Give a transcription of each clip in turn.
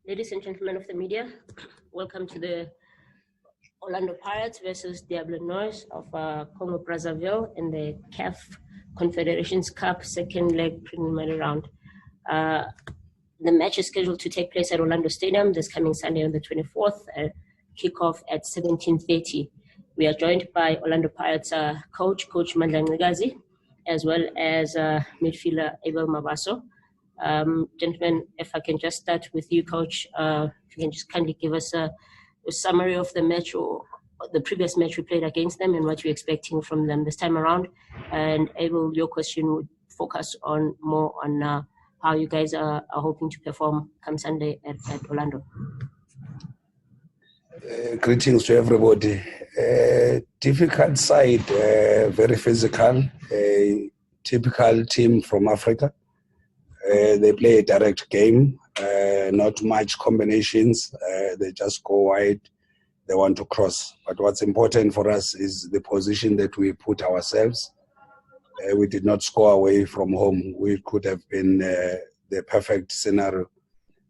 Ladies and gentlemen of the media, welcome to the Orlando Pirates versus Diables of Congo Brazzaville in the CAF Confederations Cup second leg preliminary round. The match is scheduled to take place at Orlando Stadium this coming Sunday on the 24th, kickoff at 17:30. We are joined by Orlando Pirates Coach Mandla Ncikazi, as well as midfielder Abel Mabaso. Gentlemen, if I can just start with you, Coach, if you can just kindly give us a summary of the match or the previous match we played against them and what you're expecting from them this time around. And Abel, your question would focus more on how you guys are hoping to perform come Sunday at Orlando. Greetings to everybody. Difficult side, very physical, a typical team from Africa. They play a direct game, not much combinations. They just go wide. They want to cross. But what's important for us is the position that we put ourselves. We did not score away from home. We could have been the perfect scenario.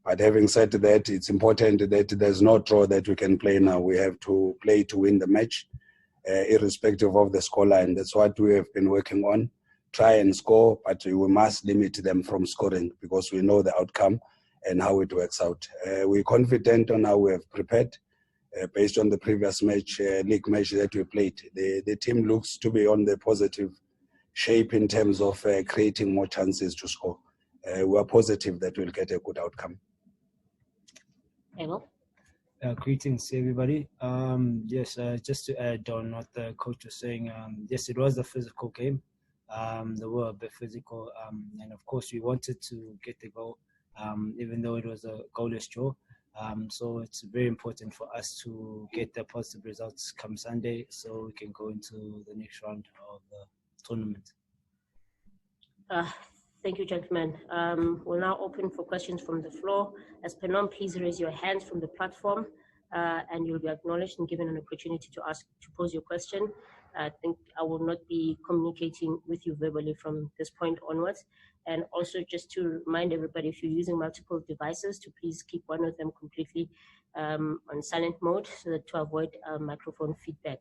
But having said that, it's important that there's no draw that we can play now. We have to play to win the match, irrespective of the scoreline. That's what we have been working on. Try and score, but we must limit them from scoring because we know the outcome and how it works out. We're confident on how we have prepared based on the previous match, league match that we played. The team looks to be on the positive shape in terms of creating more chances to score. We are positive that we'll get a good outcome. Abel? Greetings, everybody. Yes, just to add on what the coach was saying, yes, it was a physical game. They were a bit physical, and of course we wanted to get the goal, even though it was a goalless draw. So it's very important for us to get the positive results come Sunday so we can go into the next round of the tournament. Thank you, gentlemen. We'll now open for questions from the floor. As per norm, please raise your hands from the platform and you'll be acknowledged and given an opportunity to pose your question. I think I will not be communicating with you verbally from this point onwards. And also just to remind everybody, if you're using multiple devices, to please keep one of them completely on silent mode so that to avoid microphone feedback.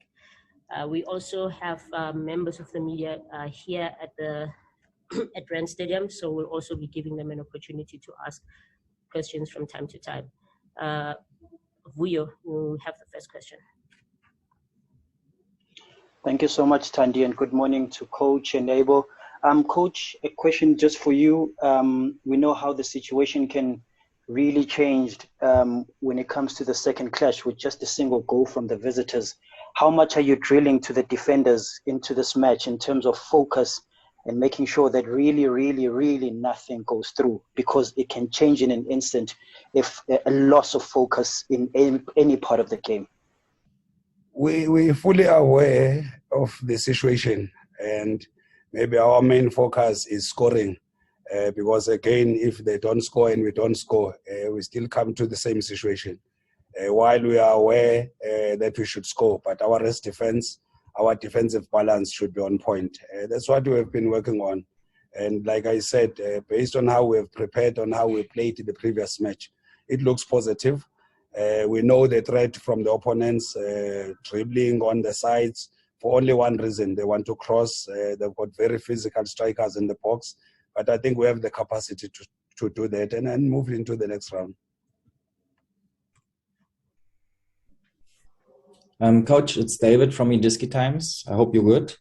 We also have members of the media here at Rand Stadium, so we'll also be giving them an opportunity to ask questions from time to time. Vuyo, you have the first question. Thank you so much, Thandi, and good morning to Coach and Abel. Coach, a question just for you. We know how the situation can really change when it comes to the second clash with just a single goal from the visitors. How much are you drilling to the defenders into this match in terms of focus and making sure that really nothing goes through, because it can change in an instant if a loss of focus in any part of the game? We're fully aware of the situation, and maybe our main focus is scoring because again, if they don't score and we don't score, we still come to the same situation. While we are aware that we should score, but our rest defense, our defensive balance should be on point. That's what we have been working on. And like I said, based on how we have prepared, on how we played in the previous match, it looks positive. We know the threat from the opponents, dribbling on the sides for only one reason. They want to cross. They've got very physical strikers in the box. But I think we have the capacity to do that and then move into the next round. Coach, it's David from Ncikazi Times. I hope you're good.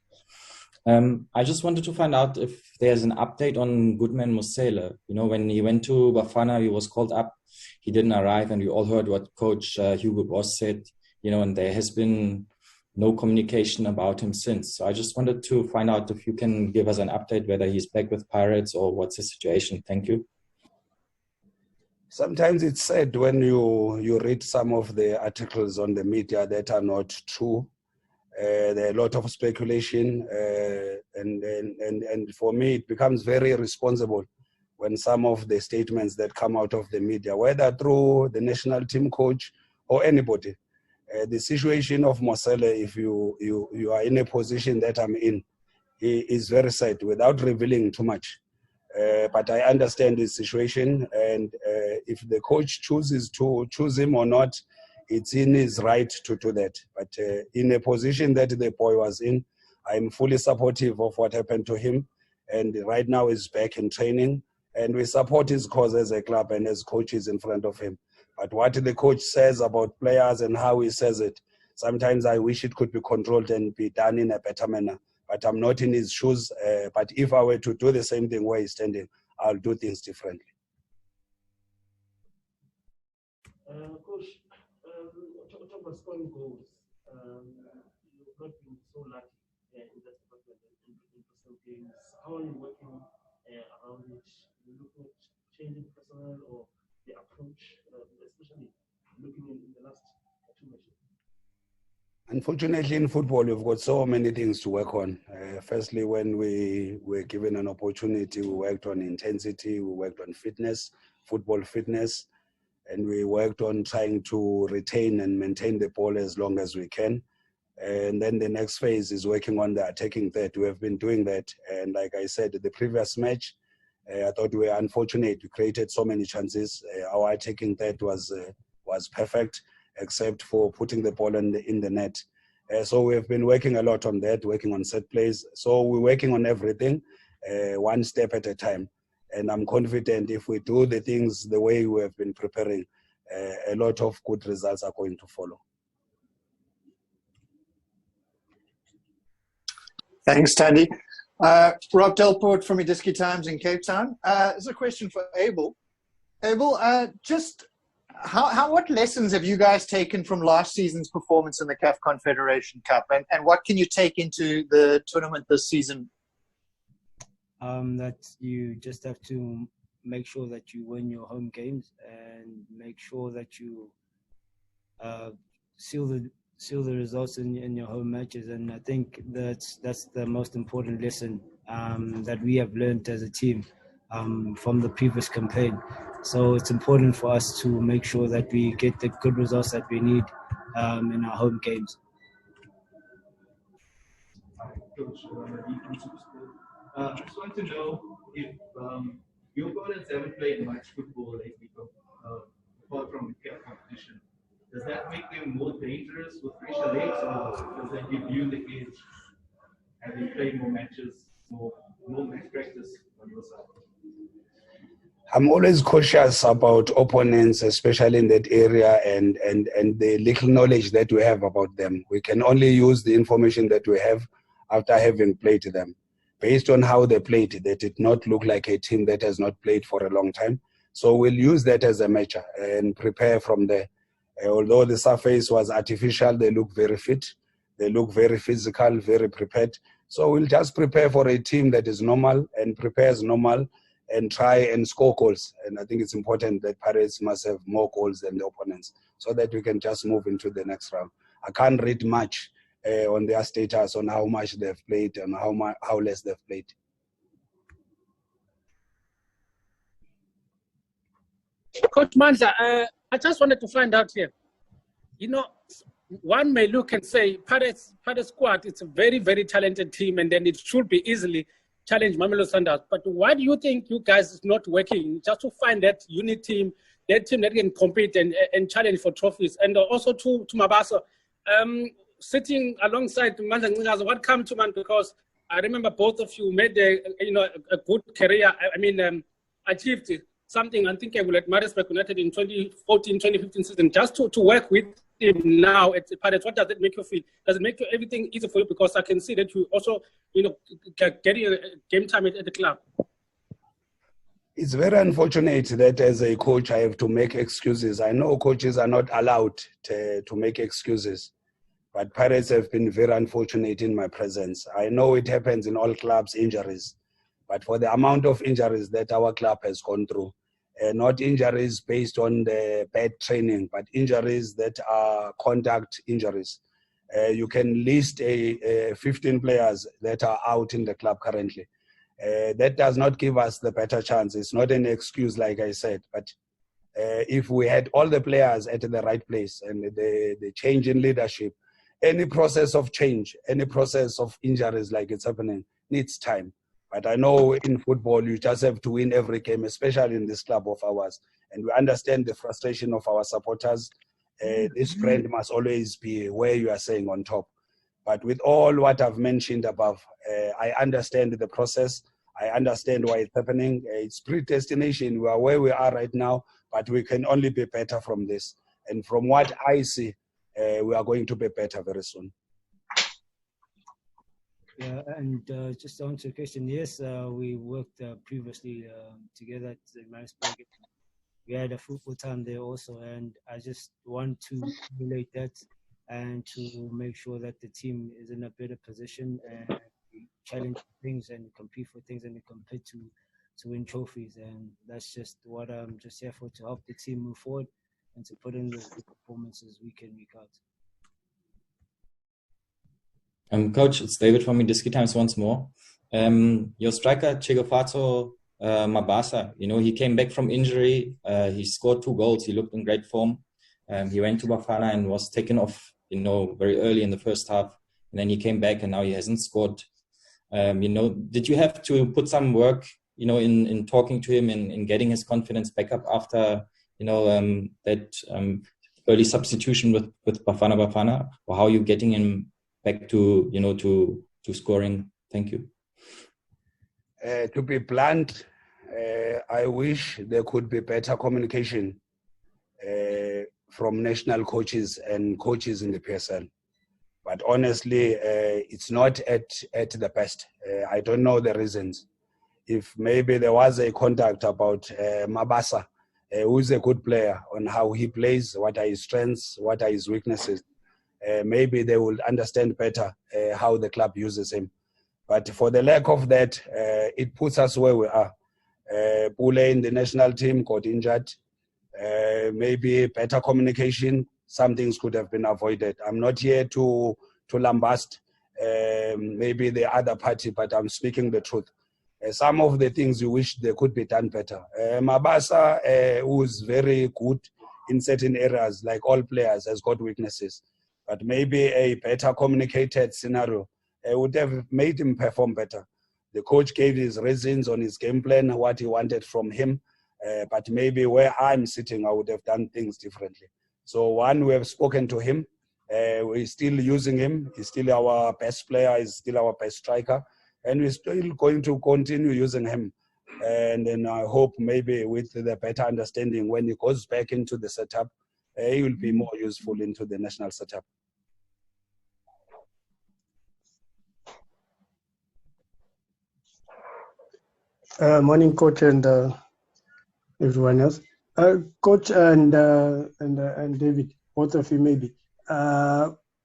I just wanted to find out if there's an update on Goodman Mosela. You know, when he went to Bafana, he was called up. He didn't arrive, and we all heard what Coach Hugo Boss said, you know, and there has been no communication about him since. So I just wanted to find out if you can give us an update, whether he's back with Pirates or what's the situation. Thank you. Sometimes it's sad when you read some of the articles on the media that are not true. There are a lot of speculation, and for me, it becomes very irresponsible when some of the statements that come out of the media, whether through the national team coach or anybody, the situation of Mosela, if you are in a position that I'm in, he is very sad without revealing too much. But I understand his situation, and if the coach chooses to choose him or not, it's in his right to do that. But in a position that the boy was in, I'm fully supportive of what happened to him. And right now he's back in training, and we support his cause as a club and as coaches in front of him. But what the coach says about players and how he says it, sometimes I wish it could be controlled and be done in a better manner. But I'm not in his shoes. But if I were to do the same thing where he's standing, I'll do things differently. Coach, talk about scoring goals. You've not been so lucky in that department in some games. How are you working around it? You looking at changing personnel or the approach, especially looking in the last 2 matches? Unfortunately, in football, we've got so many things to work on. Firstly, when we were given an opportunity, we worked on intensity, we worked on fitness, football fitness, and we worked on trying to retain and maintain the ball as long as we can. And then the next phase is working on the attacking third. We have been doing that. And like I said, the previous match, I thought we were unfortunate. We created so many chances. Our attacking third was perfect, except for putting the ball in the net. So we've been working a lot on that, working on set plays. So we're working on everything, one step at a time. And I'm confident if we do the things the way we have been preparing, a lot of good results are going to follow. Thanks, Tandy. Rob Delport from Idiski Times in Cape Town. This is a question for Abel. Abel, what lessons have you guys taken from last season's performance in the CAF Confederation Cup, and what can you take into the tournament this season? That you just have to make sure that you win your home games and make sure that you seal the results in your home matches. And I think that's the most important lesson that we have learned as a team from the previous campaign. So it's important for us to make sure that we get the good results that we need in our home games. Coach, I just want to know if your opponents haven't played much football lately, apart from the CAF competition. Does that make them more dangerous with fresher legs, or does that give you the edge, having played more matches, more match practice on your side? I'm always cautious about opponents, especially in that area, and the little knowledge that we have about them. We can only use the information that we have after having played them. Based on how they played, they did not look like a team that has not played for a long time. So we'll use that as a measure and prepare from there. Although the surface was artificial, they look very fit. They look very physical, very prepared. So we'll just prepare for a team that is normal and prepares normal and try and score goals. And I think it's important that Pirates must have more goals than the opponents so that we can just move into the next round. I can't read much on their status, on how much they've played and how less they've played. Coach Mandla, I just wanted to find out here. You know, one may look and say, Pirates squad, it's a very, very talented team, and then it should be easily challenge Mamelodi Sundowns. But why do you think you guys is not working just to find that unit team, that team that can compete and challenge for trophies? And also to Mabaso, sitting alongside Mandla Ncikazi, what come to mind? Because I remember both of you made a good career. Achieved something unthinkable at Maritzburg United in 2014-2015 season. Just to work with him now at Pirates, what does it make you feel? Does it make everything easy for you? Because I can see that you also, getting game time at the club. It's very unfortunate that as a coach, I have to make excuses. I know coaches are not allowed to make excuses, but Pirates have been very unfortunate in my presence. I know it happens in all clubs, injuries, but for the amount of injuries that our club has gone through, not injuries based on the bad training, but injuries that are contact injuries. You can list 15 players that are out in the club currently. That does not give us the better chance. It's not an excuse, like I said, but if we had all the players at the right place and the change in leadership, any process of change, any process of injuries like it's happening needs time. But I know in football, you just have to win every game, especially in this club of ours. And we understand the frustration of our supporters. This brand must always be where you are saying on top. But with all what I've mentioned above, I understand the process. I understand why it's happening. It's predestination. We are where we are right now, but we can only be better from this. And from what I see, we are going to be better very soon. Yeah, and just to answer the question, yes, we worked previously together at Marisburg. We had a football time there also, and I just want to emulate that and to make sure that the team is in a better position and challenge things and compete for things and compete to win trophies. And that's just what I'm just here for, to help the team move forward and to put in those good performances week in, week out. Coach, it's David from Indiski Times once more. Your striker, Ncikazi Mabaso, he came back from injury. He scored 2 goals. He looked in great form. He went to Bafana and was taken off, very early in the first half. And then he came back and now he hasn't scored. Did you have to put some work, in talking to him and in getting his confidence back up after, that early substitution with Bafana? Or how are you getting him back to, to scoring? Thank you. To be blunt, I wish there could be better communication from national coaches and coaches in the PSL. But honestly, it's not at the best. I don't know the reasons. If maybe there was a contact about Mabaso, who's a good player, on how he plays, what are his strengths, what are his weaknesses, maybe they will understand better how the club uses him. But for the lack of that, it puts us where we are. Pule in the national team got injured. Maybe better communication, some things could have been avoided. I'm not here to lambast maybe the other party, but I'm speaking the truth. Some of the things you wish they could be done better. Mabaso, who's very good in certain areas, like all players, has got weaknesses. But maybe a better communicated scenario would have made him perform better. The coach gave his reasons on his game plan, what he wanted from him. But maybe where I'm sitting, I would have done things differently. So one, we have spoken to him. We're still using him. He's still our best player. He's still our best striker. And we're still going to continue using him. And then I hope maybe with the better understanding, when he goes back into the setup, he will be more useful into the national setup. Morning, Coach, and everyone else. Coach and David, both of you maybe.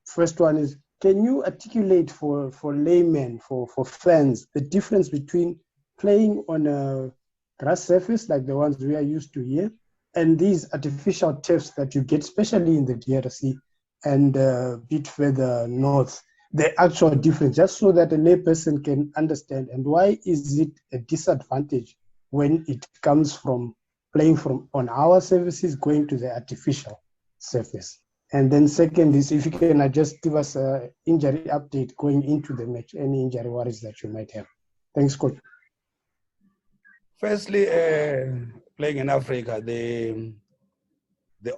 First one is, can you articulate for laymen, for fans, the difference between playing on a grass surface like the ones we are used to here and these artificial turfs that you get, especially in the DRC and a bit further north? The actual difference, just so that a layperson can understand, and why is it a disadvantage when it comes from playing on our surfaces going to the artificial surface? And then second is, if you can just give us an injury update going into the match, any injury worries that you might have. Thanks, Coach. Firstly, playing in Africa, the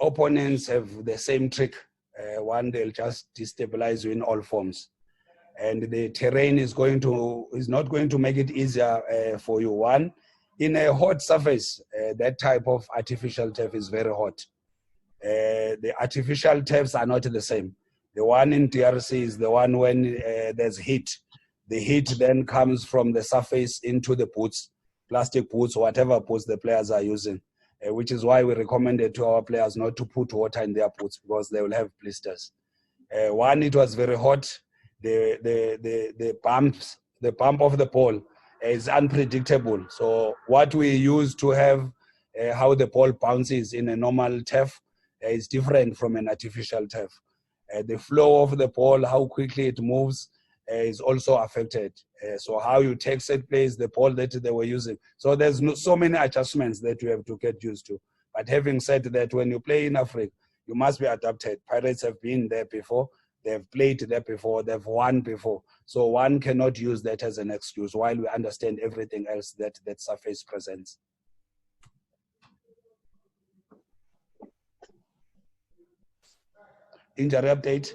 opponents have the same trick. One, they'll just destabilize you in all forms. And the terrain is not going to make it easier for you. One, in a hot surface, that type of artificial turf is very hot. The artificial turfs are not the same. The one in DRC is the one when there's heat. The heat then comes from the surface into the boots, plastic boots, whatever boots the players are using, which is why we recommended to our players not to put water in their boots because they will have blisters. One, it was very hot. The bump of the ball is unpredictable. So what we use to have how the ball bounces in a normal turf is different from an artificial turf. The flow of the ball, how quickly it moves, is also affected. So how you take set plays, the ball that they were using. So there's so many adjustments that you have to get used to. But having said that, when you play in Africa, you must be adapted. Pirates have been there before. They've played there before. They've won before. So one cannot use that as an excuse while we understand everything else that surface presents. Injury update.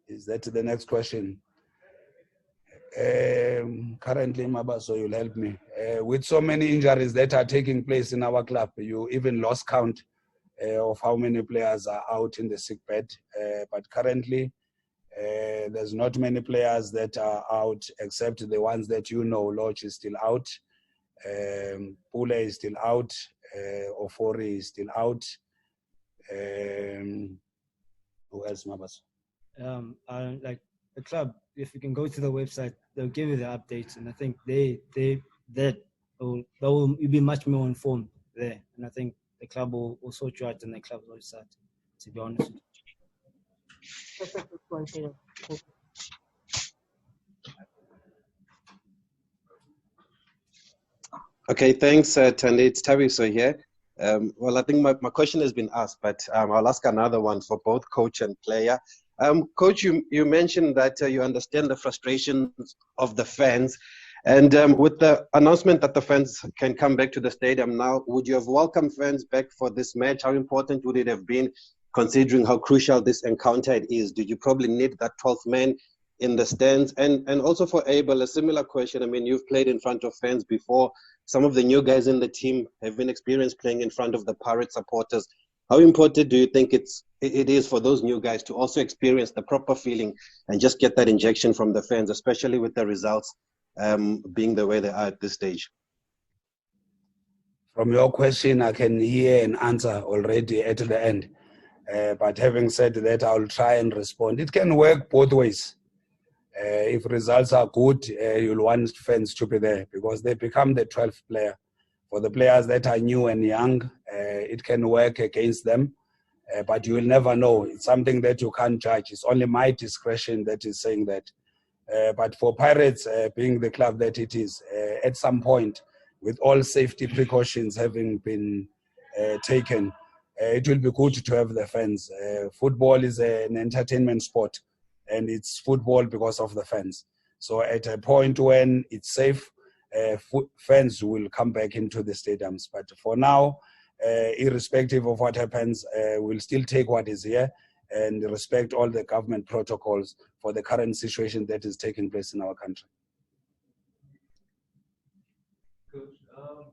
Is that the next question? Currently, Mabaso, you'll help me. With so many injuries that are taking place in our club, you even lost count of how many players are out in the sick bed. But currently, there's not many players that are out except the ones that you know. Lodge is still out. Pule is still out. Ofori is still out. Who else, Mabaso? Like the club, if you can go to the website, they'll give you the updates, and I think you'll be much more informed there. And I think the club will sort you out on the club's website, to be honest with you. Okay, thanks, Tande. It's Tabiso here. Well, I think my question has been asked, but I'll ask another one for both coach and player. Coach, you mentioned that you understand the frustrations of the fans. And with the announcement that the fans can come back to the stadium now, would you have welcomed fans back for this match? How important would it have been, considering how crucial this encounter is? Did you probably need that 12th man in the stands? And also for Abel, a similar question. I mean, you've played in front of fans before. Some of the new guys in the team have been experienced playing in front of the Pirate supporters. How important do you think it is for those new guys to also experience the proper feeling and just get that injection from the fans, especially with the results being the way they are at this stage? From your question, I can hear an answer already at the end. But having said that, I'll try and respond. It can work both ways. If results are good, you'll want fans to be there because they become the 12th player. For the players that are new and young, it can work against them, but you will never know. It's something that you can't judge. It's only my discretion that is saying that. But for Pirates, being the club that it is, at some point, with all safety precautions having been taken, it will be good to have the fans. Football is an entertainment sport, and it's football because of the fans. So at a point when it's safe, fans will come back into the stadiums. But for now, irrespective of what happens, we'll still take what is here and respect all the government protocols for the current situation that is taking place in our country. Coach, now,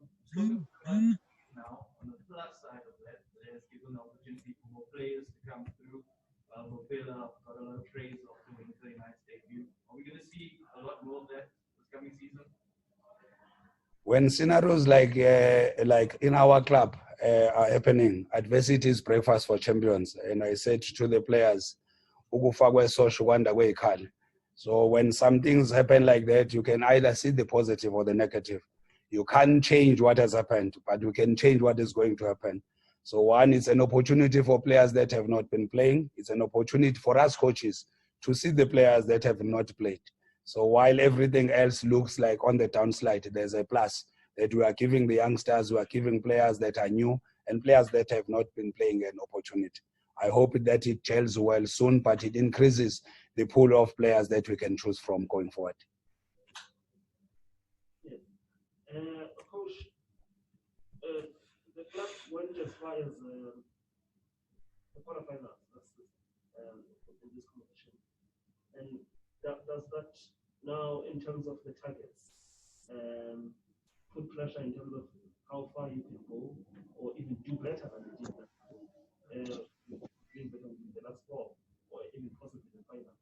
on the plus side of that, it has given an opportunity for more players to come through. Mobila got a lot of praise after winning the United debut. Are we going to see a lot more of that this coming season? When scenarios like in our club are happening, adversity is breakfast for champions. And I said to the players, so when some things happen like that, you can either see the positive or the negative. You can't change what has happened, but you can change what is going to happen. So one, it's an opportunity for players that have not been playing. It's an opportunity for us coaches to see the players that have not played. So while everything else looks like on the downslide, there's a plus that we are giving the youngsters, we are giving players that are new and players that have not been playing an opportunity. I hope that it gels well soon, but it increases the pool of players that we can choose from going forward. Yeah. Coach, the club went as far as the quarterfinals in this competition. And does that now, in terms of the targets, put pressure in terms of how far you can go or even do better than you did the last four or even possibly the final?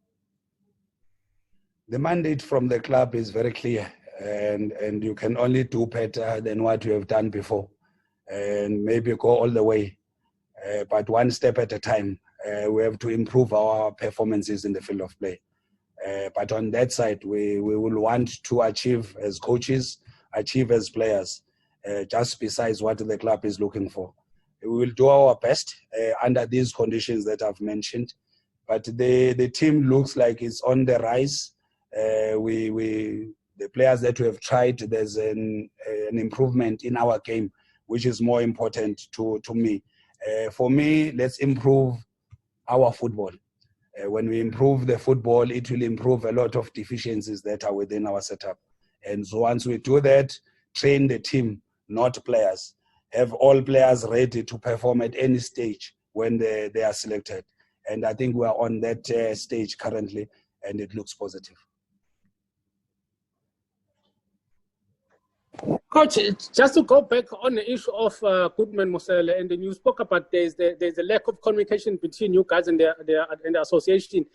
The mandate from the club is very clear, and you can only do better than what you have done before, and maybe go all the way, but one step at a time. We have to improve our performances in the field of play. But on that side, we will want to achieve as coaches, achieve as players, just besides what the club is looking for. We will do our best under these conditions that I've mentioned, but the team looks like it's on the rise. The players that we have tried, there's an improvement in our game, which is more important to me. For me, let's improve our football. When we improve the football, it will improve a lot of deficiencies that are within our setup. And so once we do that, train the team, not players. Have all players ready to perform at any stage when they are selected. And I think we are on that stage currently, and it looks positive. Coach, just to go back on the issue of Goodman Mosele, and then you spoke about there's a lack of communication between you guys and the association.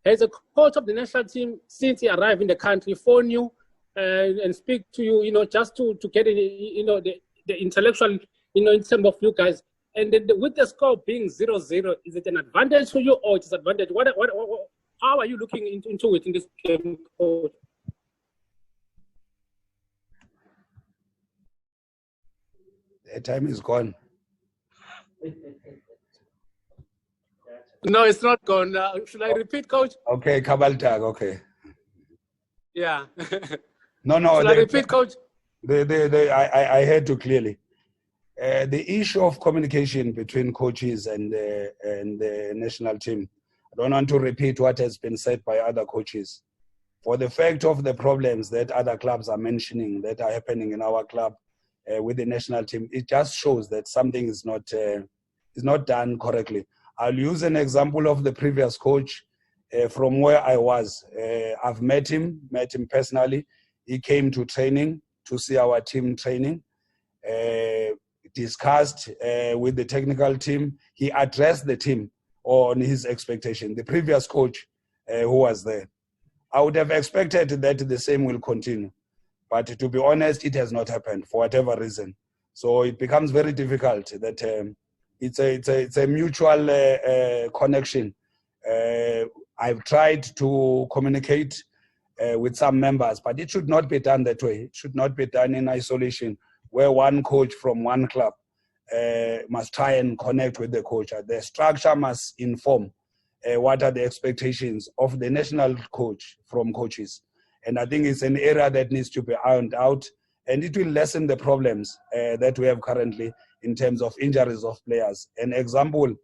Has a coach of the national team, since he arrived in the country, phone you and speak to you, just to get the intellectual, in terms of you guys? And then with the score being 0-0, is it an advantage for you or disadvantage? How are you looking into it in this game, coach? The time is gone. No, it's not gone. Should I repeat, coach? Okay, Kabaltag, okay. Yeah. No. Should I repeat, coach? I heard you clearly. The issue of communication between coaches and the national team, I don't want to repeat what has been said by other coaches. For the fact of the problems that other clubs are mentioning that are happening in our club with the national team, it just shows that something is not done correctly. I'll use an example of the previous coach from where I was. I've met him personally. He came to training to see our team training. Discussed with the technical team. He addressed the team on his expectation. The previous coach who was there. I would have expected that the same will continue. But to be honest, it has not happened for whatever reason. So it becomes very difficult that it's a mutual connection. I've tried to communicate with some members, but it should not be done that way. It should not be done in isolation, where one coach from one club must try and connect with the coach. The structure must inform what are the expectations of the national coach from coaches. And I think it's an area that needs to be ironed out, and it will lessen the problems that we have currently in terms of injuries of players. An example,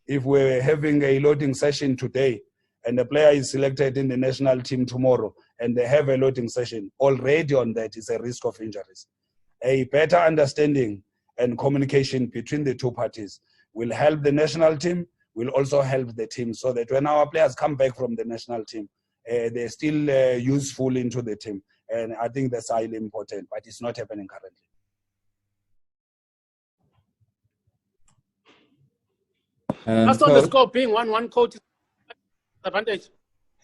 if we're having a loading session today and the player is selected in the national team tomorrow and they have a loading session, already on that is a risk of injuries. A better understanding and communication between the two parties will help the national team, will also help the team, so that when our players come back from the national team, they're still useful into the team. And I think that's highly important, but it's not happening currently. That's on the score being 1-1 coach advantage.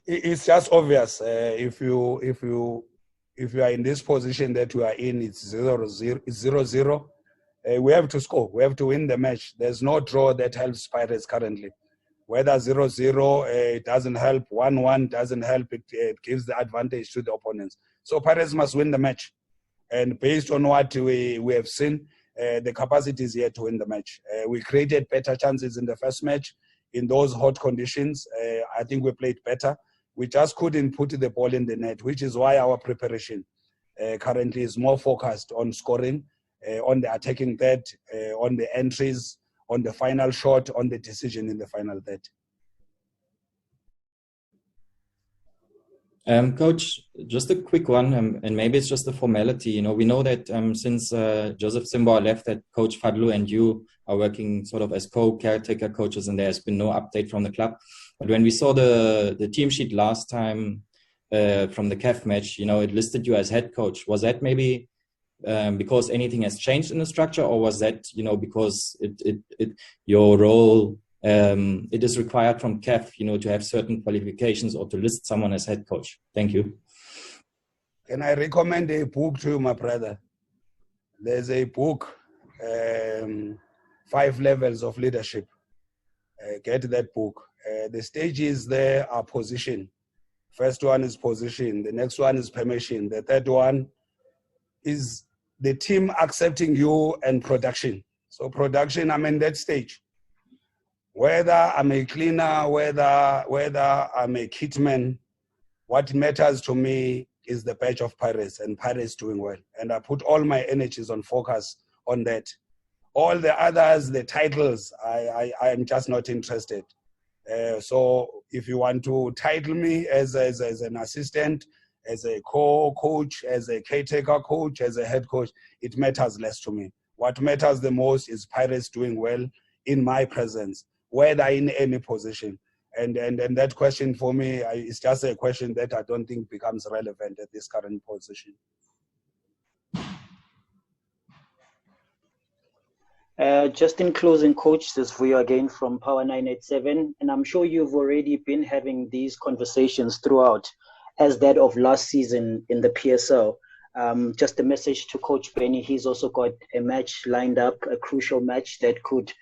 It's just obvious. If you are in this position that we are in, it's 0-0. We have to score. We have to win the match. There's no draw that helps Pirates currently. Whether 0-0, it doesn't help. 1-1 doesn't help. It gives the advantage to the opponents. So Pirates must win the match. And based on what we have seen, the capacity is here to win the match. We created better chances in the first match. In those hot conditions, I think we played better. We just couldn't put the ball in the net, which is why our preparation currently is more focused on scoring, on the attacking third, on the entries, on the final shot, on the decision in the final third. Coach, just a quick one, and maybe it's just a formality. We know that since Joseph Simba left, that Coach Fadlu and you are working sort of as co-caretaker coaches, and there has been no update from the club. But when we saw the team sheet last time from the CAF match, it listed you as head coach. Was that maybe because anything has changed in the structure, or was that because your role it is required from CAF, to have certain qualifications or to list someone as head coach? Thank you. Can I recommend a book to you, my brother? There's a book, 5 Levels of Leadership. Get that book. The stages there are position. First one is position. The next one is permission. The third one is the team accepting you and production. So production, I'm in that stage. Whether I'm a cleaner, whether I'm a kitman, what matters to me is the badge of Pirates and Pirates doing well. And I put all my energies on focus on that. All the others, the titles, I am just not interested. So If you want to title me as an assistant, as a co-coach, as a caretaker coach, as a head coach, it matters less to me. What matters the most is Pirates doing well in my presence, whether in any position. And that question for me is just a question that I don't think becomes relevant at this current position. Just in closing, Coach, this is for you again from Power 987, and I'm sure you've already been having these conversations throughout, as that of last season in the PSL. Just a message to Coach Benny. He's also got a match lined up, a crucial match that could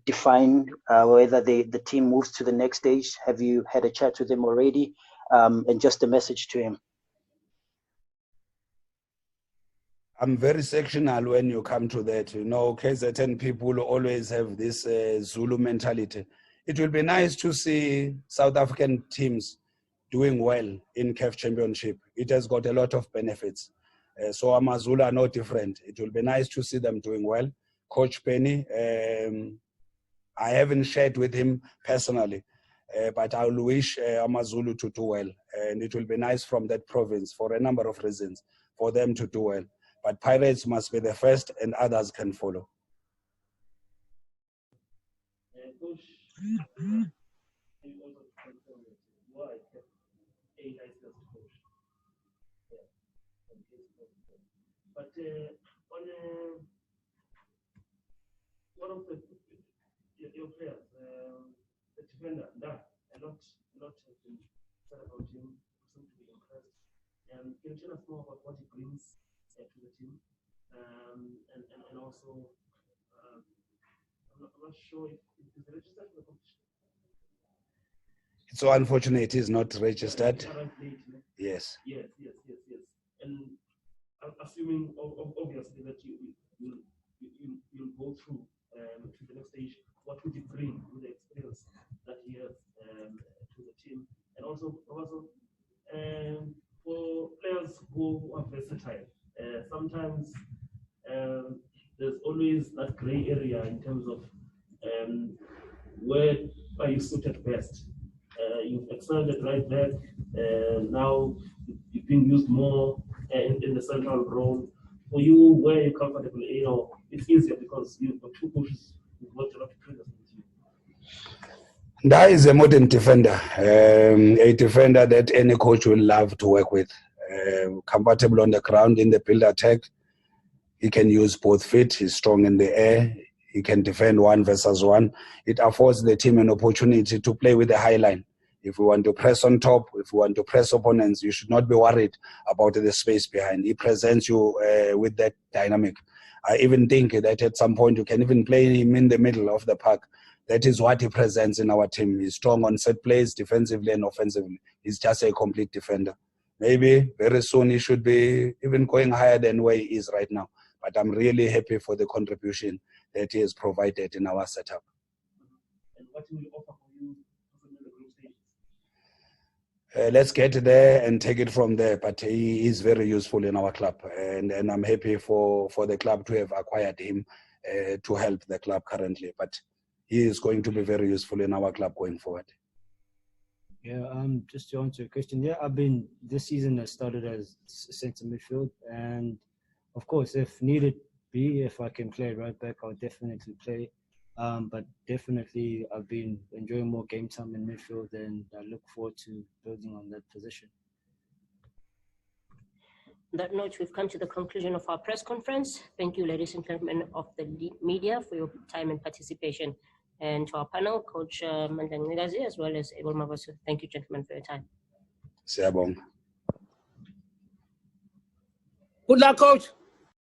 define whether the team moves to the next stage. Have you had a chat with him already? And just a message to him. I'm very sectional when you come to that. You know, KZN people always have this Zulu mentality. It will be nice to see South African teams doing well in CAF Championship. It has got a lot of benefits. So AmaZulu are no different. It will be nice to see them doing well. Coach Penny, I haven't shared with him personally, but I will wish AmaZulu to do well. And it will be nice from that province for a number of reasons for them to do well. But Pirates must be the first and others can follow. Coach, but on one of your players, the defender, a lot has been said about him, seem to be impressed. Can you tell us more about what he brings to the team? And also, I'm not sure if he's registered for the competition. It's so unfortunate he's not registered. Yes. Yes. And I'm assuming, obviously, that you'll go through to the next stage. What would you bring with the experience that he has to the team? And also for players who are versatile, sometimes there's always that gray area in terms of where are you suited best. You've excelled at right back, now you're being used more in the central role. For you, where you're comfortable, it's easier because you've got two pushes, you've worked a lot of previously with you. That is a modern defender, a defender that any coach will love to work with. Comfortable on the ground in the build attack. He can use both feet, he's strong in the air, he can defend 1 versus 1. It affords the team an opportunity to play with the high line. If we want to press on top, if we want to press opponents, you should not be worried about the space behind. He presents you with that dynamic. I even think that at some point you can even play him in the middle of the park. That is what he presents in our team. He's strong on set plays, defensively and offensively. He's just a complete defender. Maybe very soon he should be even going higher than where he is right now. But I'm really happy for the contribution that he has provided in our setup. And what will you offer for you in the group stages? Let's get there and take it from there. But he is very useful in our club. And I'm happy for the club to have acquired him to help the club currently. But he is going to be very useful in our club going forward. Yeah, just to answer your question, this season I started as centre midfield, and of course, if needed be, if I can play right back, I'll definitely play. But definitely, I've been enjoying more game time in midfield, and I look forward to building on that position. On that note, we've come to the conclusion of our press conference. Thank you, ladies and gentlemen of the media, for your time and participation. And to our panel, Coach Mandla Ncikazi, as well as Abel Mabaso. Thank you, gentlemen, for your time. Siyabonga. Good luck, Coach.